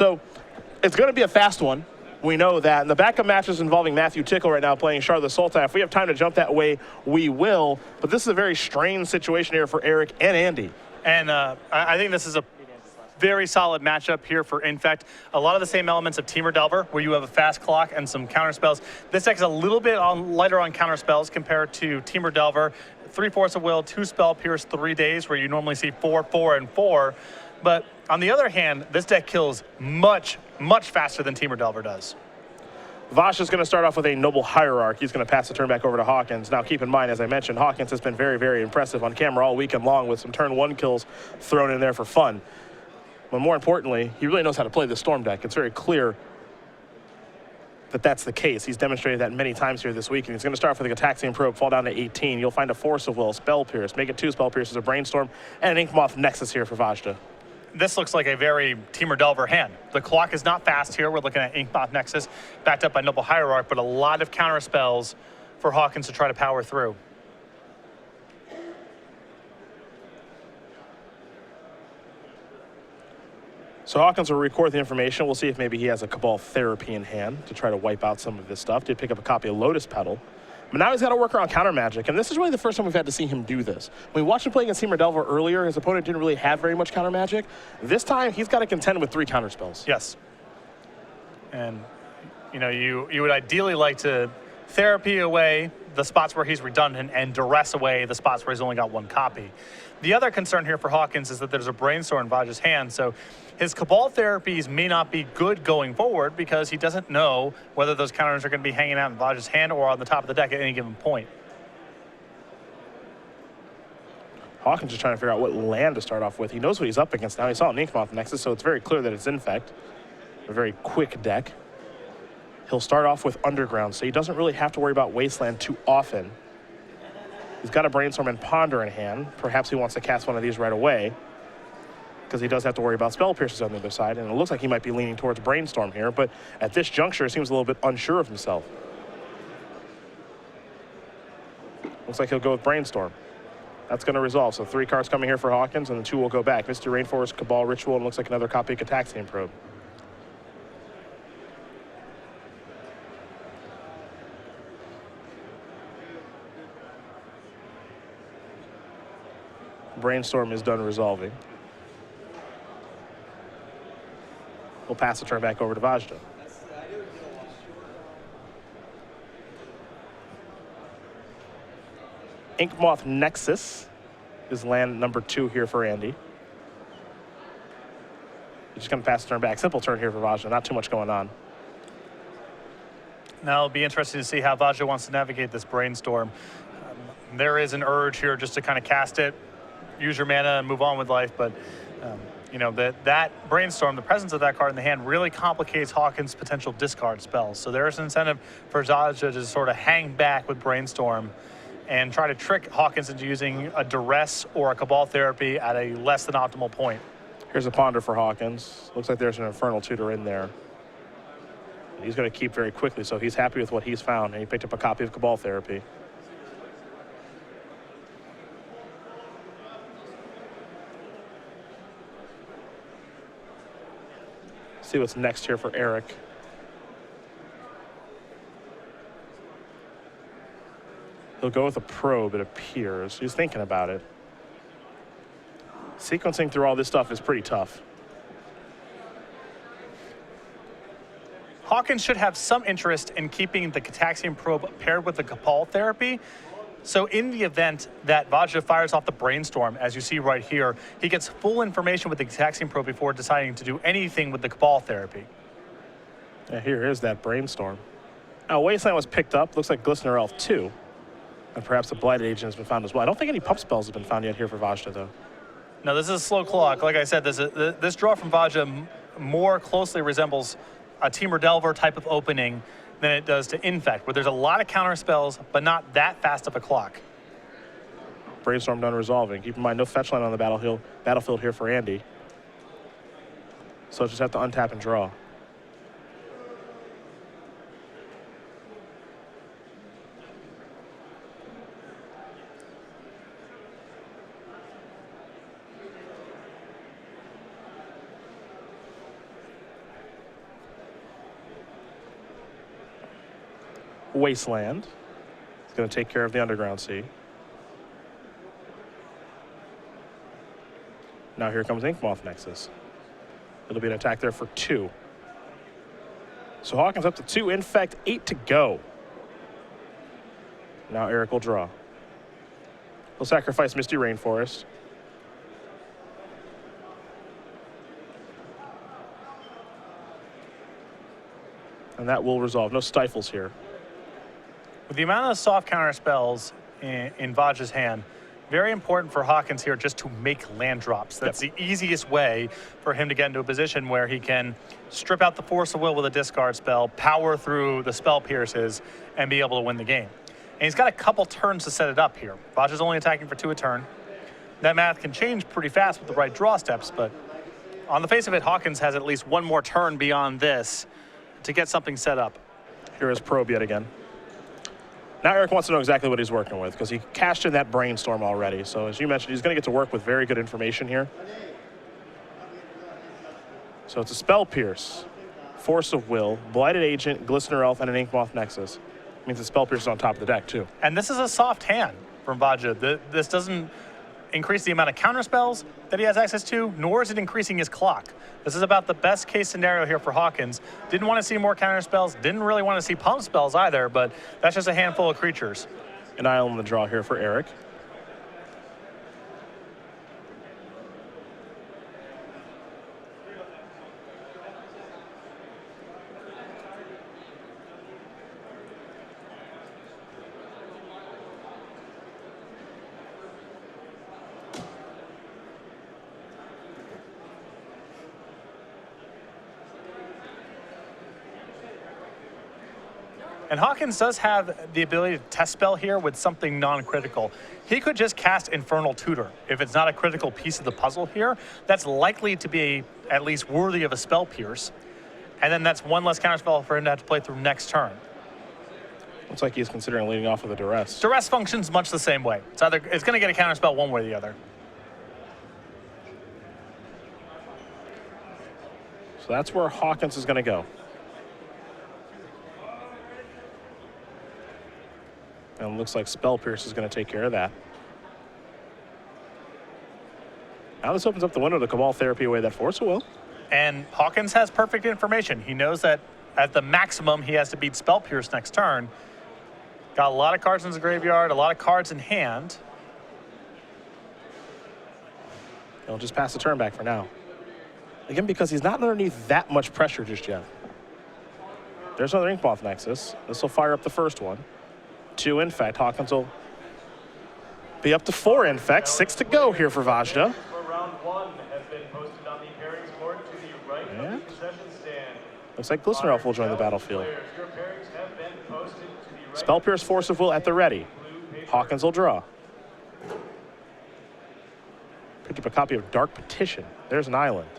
So it's going to be a fast one. We know that. And the backup matches involving Matthew Tickle right now playing Charlotte Sultan. If we have time to jump that way, we will. But this is a very strange situation here for Eric and Andy. And I think this is a very solid matchup here for Infect. A lot of the same elements of Temur Delver, where you have a fast clock and some counter spells. This deck is a little bit lighter on counter spells compared to Temur Delver. 3 Force of Will, 2 Spell Pierce, 3 days, where you normally see 4, 4, and 4. But on the other hand, this deck kills much, much faster than Temur Delver does. Vajda's going to start off with a Noble Hierarch. He's going to pass the turn back over to Hawkins. Now, keep in mind, as I mentioned, Hawkins has been very, very impressive on camera all weekend long with some turn 1 kills thrown in there for fun. But more importantly, he really knows how to play the Storm deck. It's very clear that that's the case. He's demonstrated that many times here this week, and he's going to start with a Gataxian Probe, fall down to 18. You'll find a Force of Will, Spell Pierce, make it 2 Spell Pierces, a Brainstorm, and an Inkmoth Nexus here for Vajda. This looks like a very Temur Delver hand. The clock is not fast here. We're looking at Inkmoth Nexus, backed up by Noble Hierarch, but a lot of counter spells for Hawkins to try to power through. So Hawkins will record the information. We'll see if maybe he has a Cabal Therapy in hand to try to wipe out some of this stuff. Did pick up a copy of Lotus Petal. But now he's got to work around counter magic, and this is really the first time we've had to see him do this. When we watched him play against Temur Delver earlier, his opponent didn't really have very much counter magic. This time, he's got to contend with 3 counter spells. Yes. And, you know, you would ideally like to therapy away the spots where he's redundant and duress away the spots where he's only got 1 copy. The other concern here for Hawkins is that there's a Brainstorm in Vajda's hand, so his Cabal therapies may not be good going forward because he doesn't know whether those counters are going to be hanging out in Vajda's hand or on the top of the deck at any given point. Hawkins is trying to figure out what land to start off with. He knows what he's up against now. He saw an Inkmoth Nexus, so it's very clear that it's Infect. A very quick deck. He'll start off with Underground, so he doesn't really have to worry about Wasteland too often. He's got a Brainstorm and Ponder in hand. Perhaps he wants to cast one of these right away, because he does have to worry about Spell Pierces on the other side, and it looks like he might be leaning towards Brainstorm here, but at this juncture, he seems a little bit unsure of himself. Looks like he'll go with Brainstorm. That's going to resolve, so 3 cards coming here for Hawkins, and the 2 will go back. Misty Rainforest, Cabal Ritual, and looks like another copy of Gataxian Probe. Brainstorm is done resolving. We'll pass the turn back over to Vajda. Inkmoth Nexus is land number 2 here for Andy. He's just going to pass the turn back. Simple turn here for Vajda. Not too much going on. Now it'll be interesting to see how Vajda wants to navigate this Brainstorm. There is an urge here just to kind of cast it, use your mana, and move on with life, but you know, that Brainstorm, the presence of that card in the hand really complicates Hawkins' potential discard spells. So there's an incentive for Vajda to sort of hang back with Brainstorm and try to trick Hawkins into using a Duress or a Cabal Therapy at a less than optimal point. Here's a Ponder for Hawkins. Looks like there's an Infernal Tutor in there. He's going to keep very quickly, so he's happy with what he's found, and he picked up a copy of Cabal Therapy. See what's next here for Eric. He'll go with a Probe, it appears. He's thinking about it. Sequencing through all this stuff is pretty tough. Hawkins should have some interest in keeping the Gataxian Probe paired with the Cabal Therapy. So in the event that Vajda fires off the Brainstorm, as you see right here, he gets full information with the Gataxian Probe before deciding to do anything with the Cabal Therapy. Yeah, here is that Brainstorm. Now, Wasteland was picked up. Looks like Glistener Elf 2. And perhaps a Blighted Agent has been found as well. I don't think any Pump Spells have been found yet here for Vajda, though. No, this is a slow clock. Like I said, this draw from Vajda more closely resembles a Temur Delver type of opening than it does to Infect, where there's a lot of counter spells, but not that fast of a clock. Brainstorm done resolving. Keep in mind, no fetch line on the battlefield here for Andy. So just have to untap and draw. Wasteland. It's going to take care of the Underground Sea. Now here comes Inkmoth Nexus. It'll be an attack there for 2. So Hawkins up to 2. Infect, 8 to go. Now Eric will draw. He'll sacrifice Misty Rainforest. And that will resolve. No stifles here. With the amount of soft counter spells in Vajda's hand, very important for Hawkins here just to make land drops. That's the easiest way for him to get into a position where he can strip out the Force of Will with a discard spell, power through the spell pierces, and be able to win the game. And he's got a couple turns to set it up here. Vajda's only attacking for 2 a turn. That math can change pretty fast with the right draw steps, but on the face of it, Hawkins has at least 1 more turn beyond this to get something set up. Here is Probe yet again. Now Eric wants to know exactly what he's working with because he cashed in that Brainstorm already. So as you mentioned, he's going to get to work with very good information here. So it's a Spell Pierce, Force of Will, Blighted Agent, Glistener Elf, and an Inkmoth Nexus. Means the Spell Pierce is on top of the deck too. And this is a soft hand from Vajda. This doesn't increase the amount of counter spells that he has access to, nor is it increasing his clock. This is about the best case scenario here for Hawkins. Didn't want to see more counter spells, didn't really want to see pump spells either, but that's just a handful of creatures. An Isle on the draw here for Eric. And Hawkins does have the ability to test spell here with something non-critical. He could just cast Infernal Tutor. If it's not a critical piece of the puzzle here, that's likely to be at least worthy of a Spell Pierce. And then that's 1 less counterspell for him to have to play through next turn. Looks like he's considering leading off with a Duress. Duress functions much the same way. It's going to get a counterspell one way or the other. So that's where Hawkins is going to go. And it looks like Spell Pierce is going to take care of that. Now this opens up the window to Cabal Therapy away that Force of Will. And Hawkins has perfect information. He knows that at the maximum he has to beat Spell Pierce next turn. Got a lot of cards in his graveyard, a lot of cards in hand. He'll just pass the turn back for now. Again, because he's not underneath that much pressure just yet. There's another Inkmoth Nexus. This will fire up the first one. 2 Infect. Hawkins will be up to 4 Infect. 6 to go here for Vajda. Round 1 has been posted on the pairings board to the right of the possession stand. Looks like Glistener Elf will join the battlefield. Your pairings have been posted to the right. Spell Pierce, Force of Will at the ready. Hawkins will draw. Picked up a copy of Dark Petition. There's an island.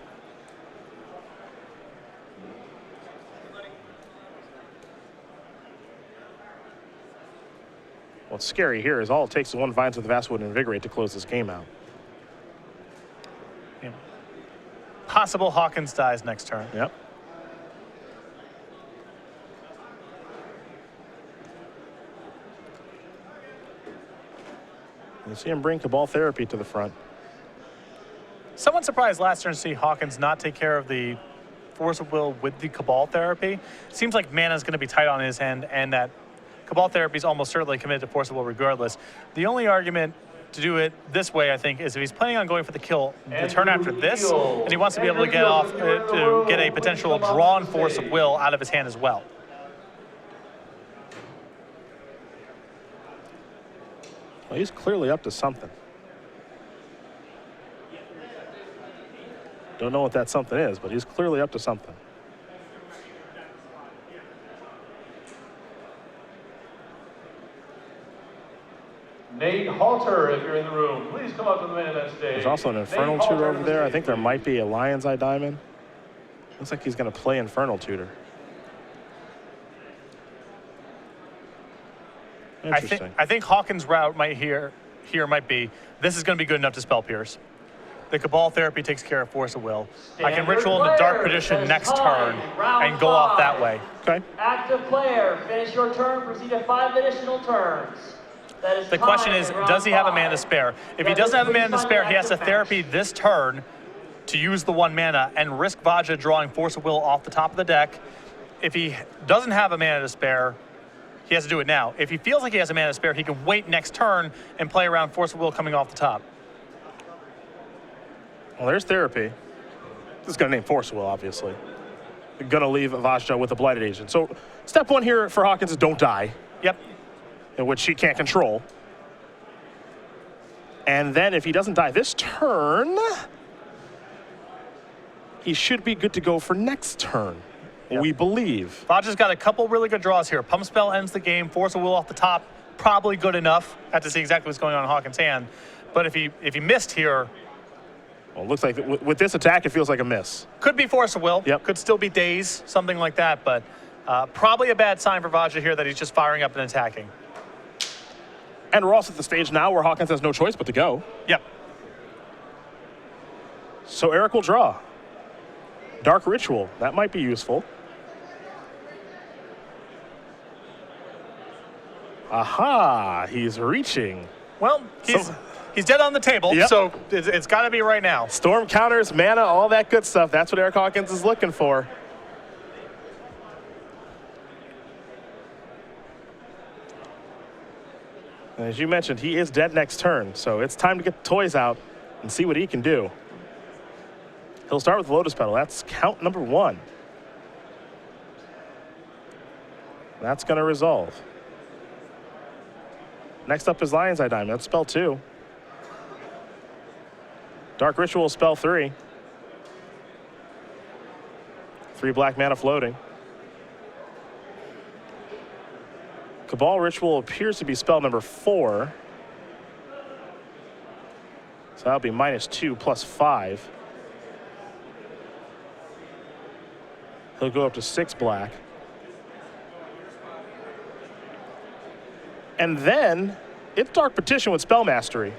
What's scary here is all it takes is 1 Vines with Vastwood and Invigorate to close this game out. Yeah. Possible Hawkins dies next turn. Yep. You see him bring Cabal Therapy to the front. Somewhat surprised last turn to see Hawkins not take care of the Force of Will with the Cabal Therapy. Seems like mana's going to be tight on his end, and that Cabal Therapy is almost certainly committed to Force of Will regardless. The only argument to do it this way, I think, is if he's planning on going for the kill the turn after this, and he wants to be able to get off to get a potential drawn Force of Will out of his hand as well. Well, he's clearly up to something. Don't know what that something is, but he's clearly up to something. Nate Halter, if you're in the room, please come up to the main event stage. There's also an Infernal Tutor over there. I think there might be a Lion's Eye Diamond. Looks like he's going to play Infernal Tutor. Interesting. I think Hawkins' route might here might be, this is going to be good enough to Spell Pierce. The Cabal Therapy takes care of Force of Will. I can Ritual into Dark Perdition next turn and go off that way. Okay. Active player, finish your turn, proceed to 5 additional turns. That is The question is, does he have a mana to spare? If he doesn't have a mana to spare, he has to Therapy this turn to use the 1 mana and risk Vajda drawing Force of Will off the top of the deck. If he doesn't have a mana to spare, he has to do it now. If he feels like he has a mana to spare, he can wait next turn and play around Force of Will coming off the top. Well, there's Therapy. This is going to name Force of Will, obviously. Going to leave Vajda with a Blighted Agent. So step 1 here for Hawkins is don't die, Yep. in which he can't control. And then if he doesn't die this turn, he should be good to go for next turn, we believe. Vajda's got a couple really good draws here. Pump Spell ends the game. Force of Will off the top, probably good enough. Have to see exactly what's going on in Hawkins' hand. But if he missed here, Well, it looks like with this attack, it feels like a miss. could be Force of Will. Yep. Could still be Daze, something like that. But probably a bad sign for Vajda here that he's just firing up and attacking. And we're also at the stage now where Hawkins has no choice but to go. Yep. So Eric will draw. Dark Ritual, that might be useful. Aha, he's reaching. Well, he's dead on the table, Yep. so it's got to be right now. Storm counters, mana, all that good stuff. That's what Eric Hawkins is looking for. And as you mentioned, he is dead next turn, so it's time to get the toys out and see what he can do. He'll start with Lotus Petal. That's count number 1. That's going to resolve. Next up is Lion's Eye Diamond. That's spell 2. Dark Ritual, spell 3. 3 black mana floating. Cabal Ritual appears to be spell number 4. So that'll be -2 plus 5. He'll go up to 6 black. And then it's Dark Petition with Spell Mastery.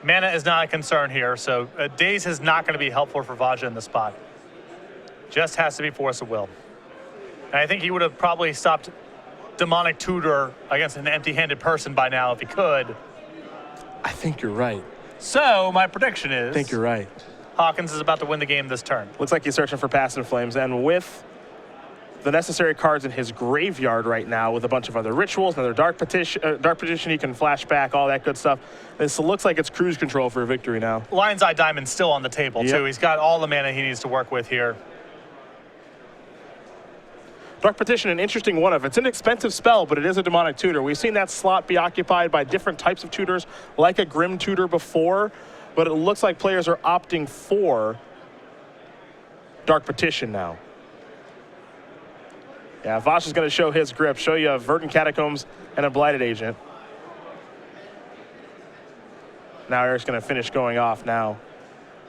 Mana is not a concern here, so Daze is not going to be helpful for Vajda in the spot. Just has to be Force of Will. And I think he would have probably stopped Demonic Tutor against an empty-handed person by now if he could. I think you're right. So my prediction is I think you're right. Hawkins is about to win the game this turn. Looks like he's searching for Passing Flames, and with the necessary cards in his graveyard right now, with a bunch of other rituals, another Dark Petition, he can flash back, all that good stuff. This looks like it's cruise control for a victory now. Lion's Eye Diamond's still on the table, Yep. too. He's got all the mana he needs to work with here. Dark Petition, an interesting one of. It's an expensive spell, but it is a Demonic Tutor. We've seen that slot be occupied by different types of tutors, like a Grim Tutor before, but it looks like players are opting for Dark Petition now. Yeah, Vosh is going to show his grip, show you a Verdant Catacombs and a Blighted Agent. Now Eric's going to finish going off now.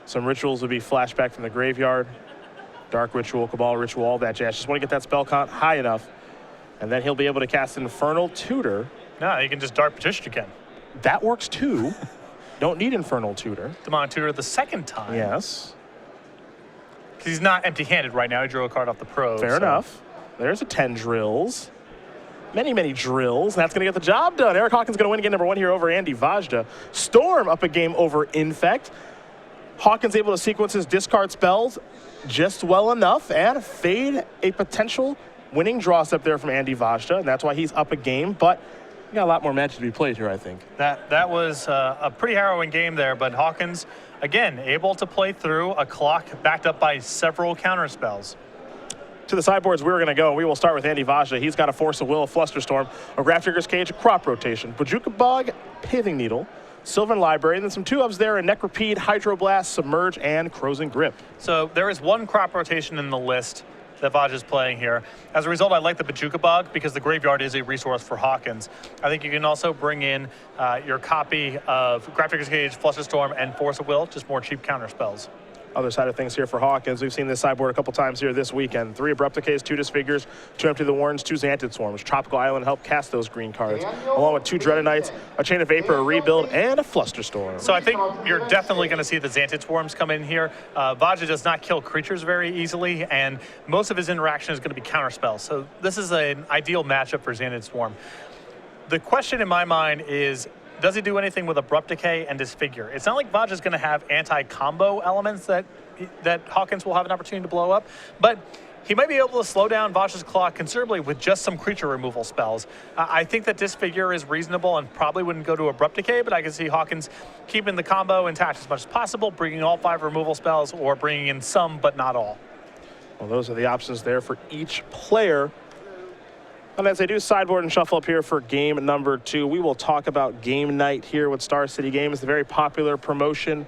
Some rituals will be flashback from the graveyard. Dark Ritual, Cabal Ritual, all that jazz. Just want to get that spell count high enough, and then he'll be able to cast Infernal Tutor. No, you can just Dark Petition again. That works too. Don't need Infernal Tutor. Demonic Tutor the second time. Yes. Because he's not empty-handed right now. He drew a card off the Pro. Fair enough. There's a 10 drills. Many, many drills. That's going to get the job done. Eric Hawkins going to win game number 1 here over Andy Vajda. Storm up a game over Infect. Hawkins able to sequence his discard spells just well enough and fade a potential winning draw step there from Andy Vajda, and that's why he's up a game, but we got a lot more matches to be played here, I think. That was a pretty harrowing game there, but Hawkins, again, able to play through a clock backed up by several counter spells. To the sideboards we're going to go. We will start with Andy Vajda. He's got a Force of Will, a Flusterstorm, a Grafdigger's Cage, a Crop Rotation, Bojuka Bog, Pithing Needle, Sylvan Library, and then some 2-ofs there, a Necropede, Hydroblast, Submerge, and Crows and Grip. So there is one Crop Rotation in the list that Vajda is playing here. As a result, I like the Bojuka Bog because the graveyard is a resource for Hawkins. I think you can also bring in your copy of Grafdigger's Cage, Flusterstorm, and Force of Will, just more cheap counter spells. Other side of things here for Hawkins, we've seen this sideboard a couple times here this weekend. 3 Abrupt Decays, 2 Disfigures, 2 Empty the Warrens, 2 Xantid Swarms. Tropical Island help cast those green cards, along with 2 Dreaded Knights, a Chain of Vapor, a Rebuild, and a Flusterstorm. So I think you're definitely going to see the Xantid Swarms come in here. Vajda does not kill creatures very easily, and most of his interaction is going to be counterspells. So this is an ideal matchup for Xantid Swarm. The question in my mind is, does he do anything with Abrupt Decay and Disfigure? It's not like Vajda's going to have anti-combo elements that Hawkins will have an opportunity to blow up, but he might be able to slow down Vajda's Claw considerably with just some creature removal spells. I think that Disfigure is reasonable and probably wouldn't go to Abrupt Decay, but I can see Hawkins keeping the combo intact as much as possible, bringing all 5 removal spells, or bringing in some but not all. Well, those are the options there for each player. And as they do sideboard and shuffle up here for game number 2, we will talk about game night here with Star City Games, the very popular promotion,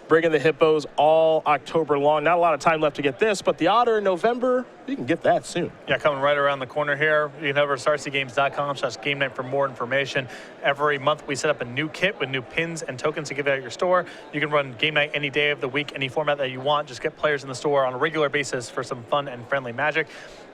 bringing the Hippos all October long. Not a lot of time left to get this, but the Otter in November, you can get that soon. Yeah, coming right around the corner here. You can head over to starcitygames.com/game night for more information. Every month we set up a new kit with new pins and tokens to give out at your store. You can run game night any day of the week, any format that you want. Just get players in the store on a regular basis for some fun and friendly magic.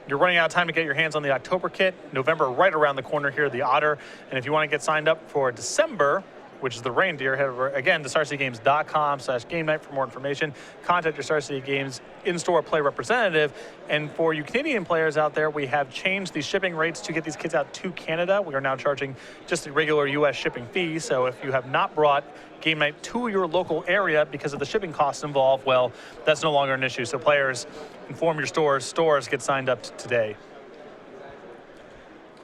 You're running out of time to get your hands on the October kit. November right around the corner here, the Otter. And if you want to get signed up for December, which is the reindeer, head over again to starcitygames.com/game night for more information. Contact your Star City Games in-store play representative. And for you Canadian players out there, we have changed the shipping rates to get these kits out to Canada. We are now charging just the regular U.S. shipping fee. So if you have not brought game night to your local area because of the shipping costs involved, well, that's no longer an issue. So players, inform your stores. Stores, get signed up today.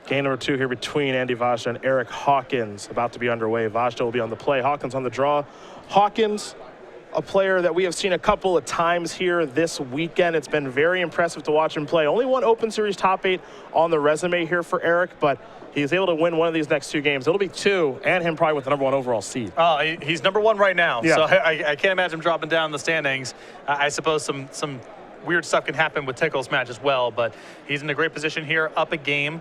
Game number 2 here between Andy Vajda and Eric Hawkins about to be underway. Vajda will be on the play, Hawkins on the draw. Hawkins, a player that we have seen a couple of times here this weekend. It's been very impressive to watch him play. Only 1 Open Series top 8 on the resume here for Eric, but he's able to win one of these next 2 games. It'll be 2, and him probably with the number 1 overall seed. Oh, he's number 1 right now, yeah. So I can't imagine him dropping down the standings. I suppose some weird stuff can happen with Tickle's match as well, but he's in a great position here, up a game.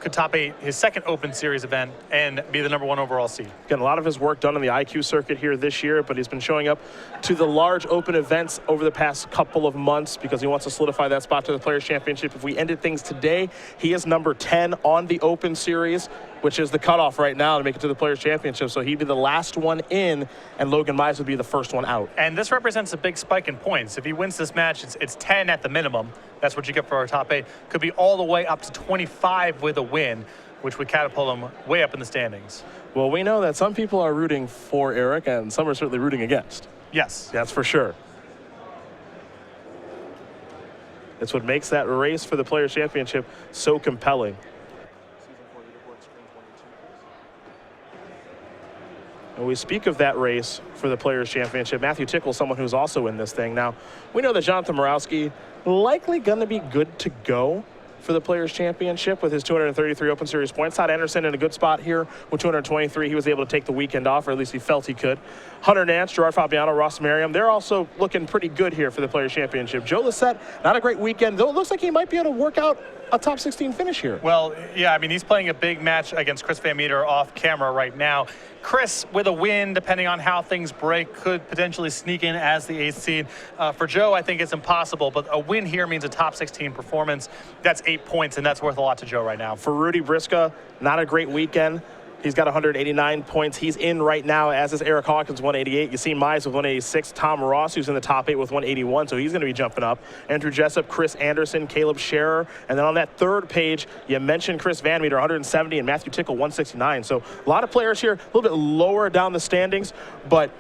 Could top 8 his second Open Series event and be the number 1 overall seed. Getting a lot of his work done on the IQ circuit here this year, but he's been showing up to the large open events over the past couple of months because he wants to solidify that spot to the Players' Championship. If we ended things today, he is number 10 on the Open Series, which is the cutoff right now to make it to the Players' Championship. So he'd be the last one in, and Logan Mize would be the first one out. And this represents a big spike in points. If he wins this match, it's 10 at the minimum. That's what you get for our top 8. Could be all the way up to 25 with a win, which would catapult him way up in the standings. Well, we know that some people are rooting for Eric, and some are certainly rooting against. Yes. That's for sure. It's what makes that race for the Players' Championship so compelling. And we speak of that race for the Players' Championship. Matthew Tickle, someone who's also in this thing. Now, we know that Jonathan Morawski likely going to be good to go for the Players' Championship with his 233 Open Series points. Todd Anderson in a good spot here with 223. He was able to take the weekend off, or at least he felt he could. Hunter Nance, Gerard Fabiano, Ross Merriam, they're also looking pretty good here for the Players' Championship. Joe Lissette, not a great weekend, though it looks like he might be able to work out a top 16 finish here. Well, yeah, I mean, he's playing a big match against Chris Van Meter off camera right now. Chris, with a win, depending on how things break, could potentially sneak in as the 8th seed. For Joe, I think it's impossible, but a win here means a top 16 performance. That's 8 points, and that's worth a lot to Joe right now. For Rudy Briska, not a great weekend. He's got 189 points. He's in right now, as is Eric Hawkins, 188. You see Mize with 186. Tom Ross, who's in the top 8 with 181, so he's going to be jumping up. Andrew Jessup, Chris Anderson, Caleb Scherer. And then on that third page, you mentioned Chris Van Meter, 170, and Matthew Tickle, 169. So a lot of players here, a little bit lower down the standings, but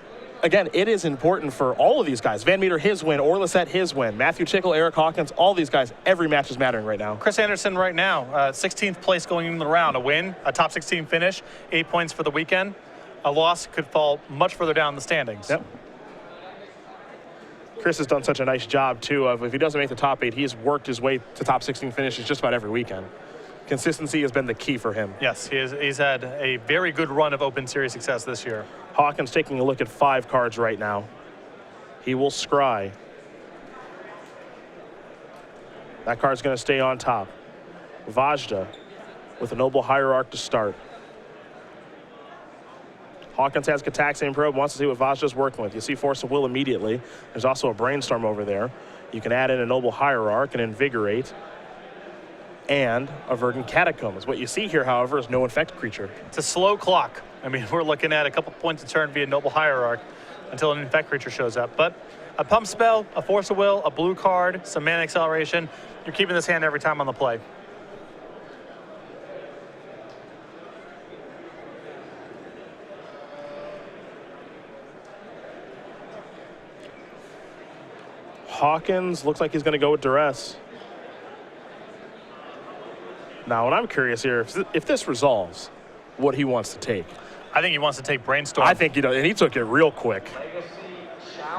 again, it is important for all of these guys. Van Meter, his win. Orlisette, his win. Matthew Tickle, Eric Hawkins, all these guys. Every match is mattering right now. Chris Anderson right now, 16th place going into the round. A win, a top 16 finish, 8 points for the weekend. A loss could fall much further down the standings. Yep. Chris has done such a nice job, too, of if he doesn't make the top 8, he's worked his way to top 16 finishes just about every weekend. Consistency has been the key for him. Yes, he's had a very good run of Open Series success this year. Hawkins taking a look at 5 cards right now. He will scry. That card's going to stay on top. Vajda with a Noble Hierarch to start. Hawkins has Cataxian Probe, wants to see what Vajda's working with. You see Force of Will immediately. There's also a Brainstorm over there. You can add in a Noble Hierarch and Invigorate and a Verdant Catacombs. What you see here, however, is no Infect creature. It's a slow clock. I mean, we're looking at a couple points a turn via Noble Hierarch until an Infect creature shows up. But a Pump Spell, a Force of Will, a blue card, some Mana Acceleration. You're keeping this hand every time on the play. Hawkins looks like he's going to go with Duress. Now, what I'm curious here, if this resolves, what he wants to take. I think he wants to take Brainstorm. I think, and he took it real quick.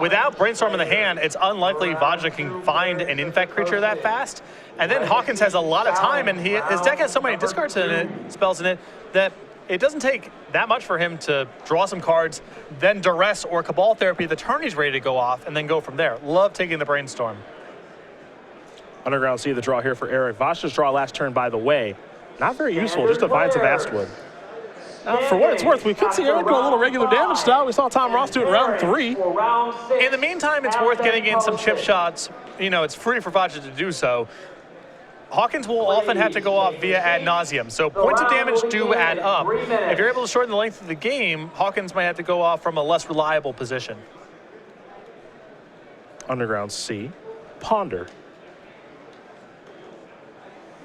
Without Brainstorm in the hand, it's unlikely Vajda can find an Infect creature that fast. And then Hawkins has a lot of time, and his deck has so many discards in it, spells in it, that it doesn't take that much for him to draw some cards, then Duress or Cabal Therapy the turn he's ready to go off, and then go from there. Love taking the Brainstorm. Underground see the draw here for Eric. Vajda's draw last turn, by the way, not very useful, just a Vines of Vastwood. Now, for what it's worth, we could see Eric go a little regular damage style. We saw Tom Ross do it in round 3. In the meantime, it's worth getting in some chip shots. You know, it's free for Vajda to do so. Hawkins will often have to go off via ad nauseum, so points of damage do add up. If you're able to shorten the length of the game, Hawkins might have to go off from a less reliable position. Underground C, Ponder.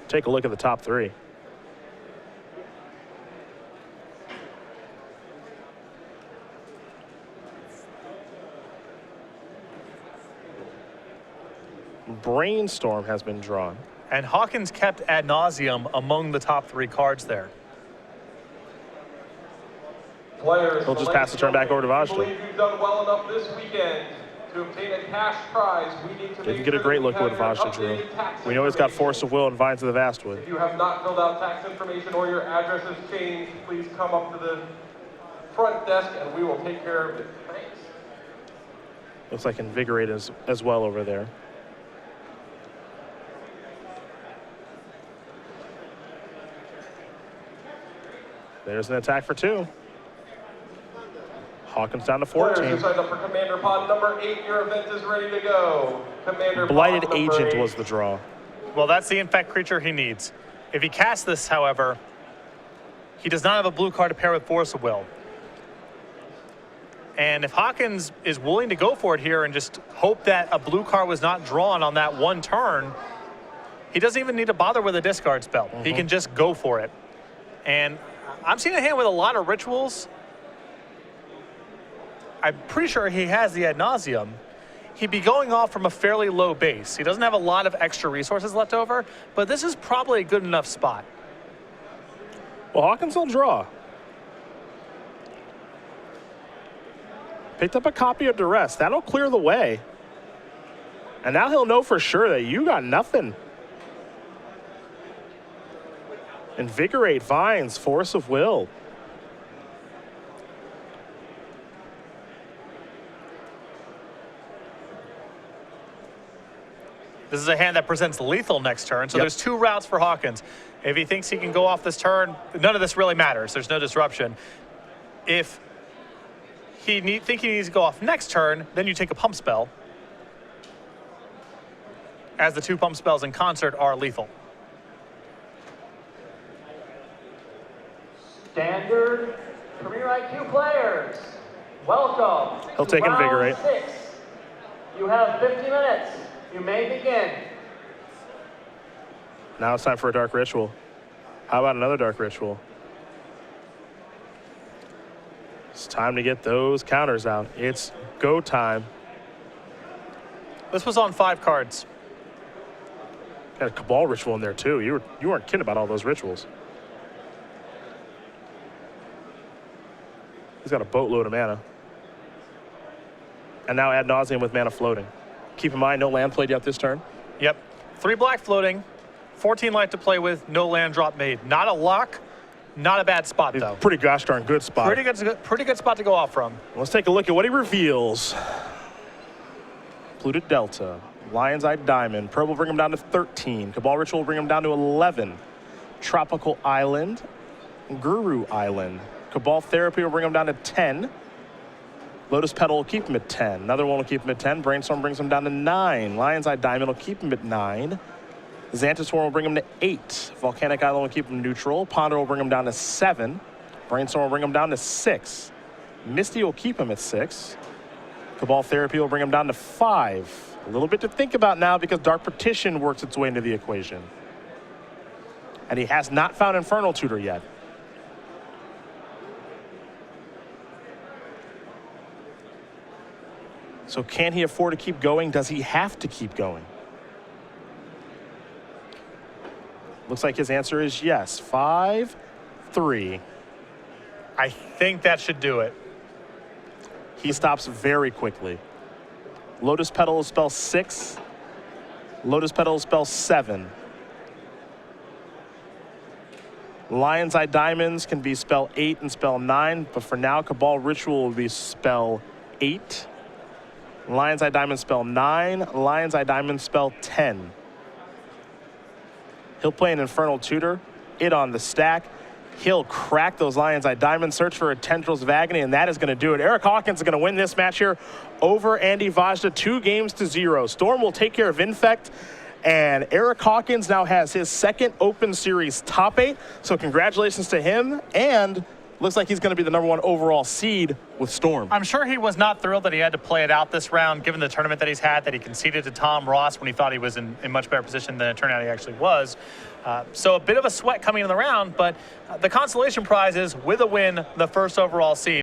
Take a look at the top 3. Brainstorm has been drawn. And Hawkins kept ad nauseum among the top 3 cards there. He'll just pass the turn back over to Vajda. Believe you've done well enough this weekend to obtain a cash prize. We need to Didn't get a great look at what Vajda drew. We know he's got Force of Will and Vines of the Vastwood. If you have not filled out tax information or your address has changed, please come up to the front desk and we will take care of it. Thanks. Looks like Invigorate as well over there. There's an attack for 2. Hawkins down to 14. Players who signed up for Commander Pod number 8, your event is ready to go. Commander Blighted Pod number Agent 8. was the draw. Well, that's the Infect creature he needs. If he casts this, however, he does not have a blue card to pair with Force of Will. And if Hawkins is willing to go for it here and just hope that a blue card was not drawn on that one turn, he doesn't even need to bother with a discard spell. He can just go for it. And I'm seeing a hand with a lot of rituals. I'm pretty sure he has the ad nauseum. He'd be going off from a fairly low base. He doesn't have a lot of extra resources left over, but this is probably a good enough spot. Well, Hawkins will draw. Picked up a copy of Duress. That'll clear the way. And now he'll know for sure that you got nothing. Invigorate, Vines, Force of Will. This is a hand that presents lethal next turn, so Yep. there's 2 routes for Hawkins. If he thinks he can go off this turn, none of this really matters. There's no disruption. If he think he needs to go off next turn, then you take a pump spell, as the 2 pump spells in concert are lethal. Standard Career IQ players, welcome. He'll to take round Invigorate. 6. You have 50 minutes. You may begin. Now it's time for a Dark Ritual. How about another Dark Ritual? It's time to get those counters out. It's go time. This was on 5 cards. Got a Cabal Ritual in there too. You weren't kidding about all those rituals. He's got a boatload of mana. And now ad nauseum with mana floating. Keep in mind, no land played yet this turn. Yep. 3 black floating, 14 life to play with, no land drop made. Not a lock, not a bad spot though. Pretty gosh darn good spot. Pretty good spot to go off from. Let's take a look at what he reveals. Polluted Delta, Lion's Eye Diamond, Probe will bring him down to 13. Cabal Ritual will bring him down to 11. Tropical Island, Guru Island, Cabal Therapy will bring him down to 10. Lotus Petal will keep him at 10. Another one will keep him at 10. Brainstorm brings him down to 9. Lion's Eye Diamond will keep him at 9. Xanthus Swarm will bring him to 8. Volcanic Island will keep him neutral. Ponder will bring him down to 7. Brainstorm will bring him down to 6. Misty will keep him at 6. Cabal Therapy will bring him down to 5. A little bit to think about now because Dark Partition works its way into the equation. And he has not found Infernal Tutor yet. So can he afford to keep going? Does he have to keep going? Looks like his answer is yes. 5, 3. I think that should do it. He stops very quickly. Lotus Petal will spell 6. Lotus Petal will spell 7. Lion's Eye Diamonds can be spell 8 and spell 9, but for now, Cabal Ritual will be spell 8. Lion's Eye Diamond spell 9. Lion's Eye Diamond spell 10. He'll play an Infernal Tutor. It on the stack. He'll crack those Lion's Eye Diamonds, search for a Tendrils of Agony, and that is going to do it. Eric Hawkins is going to win this match here over Andy Vajda, 2-0. Storm will take care of Infect, and Eric Hawkins now has his second Open Series top 8. So congratulations to him, and looks like he's going to be the #1 overall seed with Storm. I'm sure he was not thrilled that he had to play it out this round, given the tournament that he's had, that he conceded to Tom Ross when he thought he was in much better position than it turned out he actually was. So a bit of a sweat coming in the round, but the consolation prize is, with a win, the first overall seed.